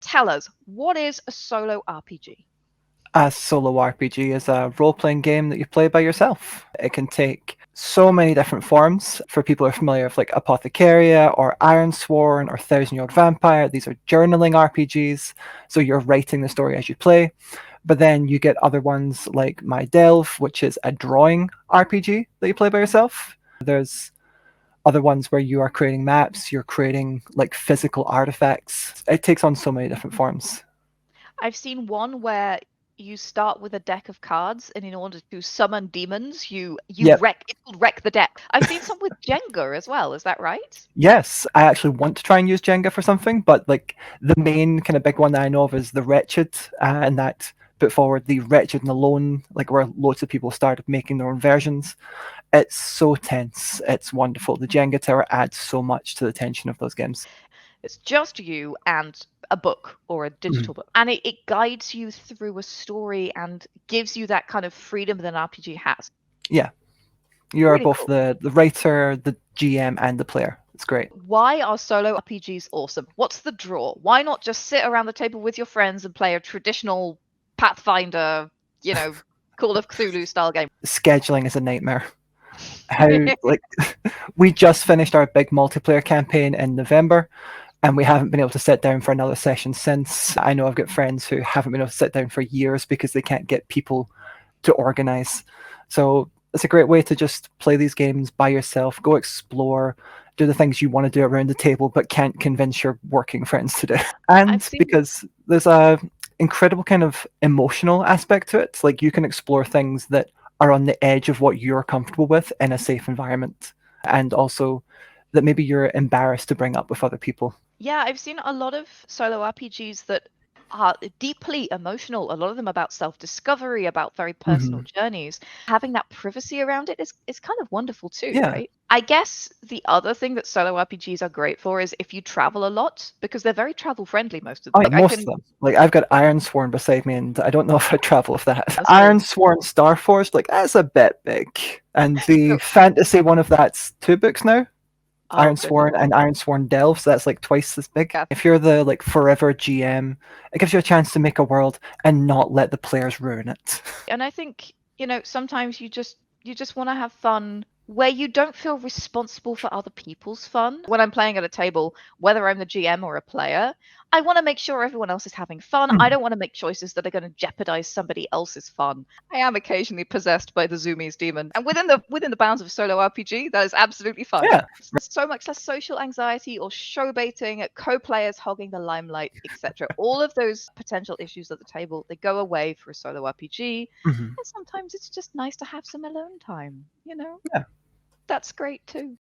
Tell us, what is a solo RPG? A solo RPG is a role playing game that you play by yourself. It can take so many different forms. For people who are familiar with like Apothecaria or Ironsworn or Thousand Year Old Vampire, these are journaling RPGs. So you're writing the story as you play. But then you get other ones like My Delve, which is a drawing RPG that you play by yourself. There's other ones where you are creating maps, you're creating like physical artifacts. It takes on so many different forms. I've seen one where you start with a deck of cards, and in order to summon demons, you Yep. wreck. It's called wreck the deck. I've seen some with Jenga as well. Is that right? Yes, I actually want to try and use Jenga for something, but like the main kind of big one that I know of is the Wretched, and that put forward the Wretched and Alone, like where loads of people started making their own versions. It's so tense. It's wonderful. The Jenga Tower adds so much to the tension of those games. It's just you and a book or a Mhm. digital book, and it guides you through a story and gives you that kind of freedom that an RPG has. Yeah, you are Really both cool. the writer, the GM, and the player. It's great. Why are solo RPGs awesome? What's the draw? Why not just sit around the table with your friends and play a traditional Pathfinder, you know, Call of Cthulhu style game? Scheduling is a nightmare. How like we just finished our big multiplayer campaign in November, and we haven't been able to sit down for another session since. I know I've got friends who haven't been able to sit down for years because they can't get people to organize. So it's a great way to just play these games by yourself, go explore, do the things you want to do around the table but can't convince your working friends to do. I've And seen. because there's a incredible kind of emotional aspect to it, like you can explore things that are on the edge of what you're comfortable with in a safe environment, and also that maybe you're embarrassed to bring up with other people. Yeah, I've seen a lot of solo RPGs that are deeply emotional. A lot of them about self-discovery, about very personal Hmm. journeys. Having that privacy around it is kind of wonderful too, Yeah. right? I guess the other thing that solo RPGs are great for is if you travel a lot, because they're very travel friendly, most of Oh, them. yeah, Like I most of can, them. Like I've got Ironsworn beside me, and I don't know if I travel with that. so, Ironsworn Starforged, like that's a bit big. And the so fantasy one of that's 2 books now. oh goodness. Ironsworn and Ironsworn Delve, so that's like twice as big. Yeah. If you're the like forever GM, it gives you a chance to make a world and not let the players ruin it. And I think, sometimes you just want to have fun where you don't feel responsible for other people's fun. When I'm playing at a table, whether I'm the GM or a player, I want to make sure everyone else is having fun. I Mm. don't want to make choices that are going to jeopardize somebody else's fun. I am occasionally possessed by the Zoomies demon, and within the bounds of a solo RPG, that is absolutely fine. Yeah. So much less social anxiety or show baiting, co-players hogging the limelight, etc. All of those potential issues at the table, they go away for a solo RPG. Hmm. And sometimes it's just nice to have some alone time, you know? Yeah. That's great too.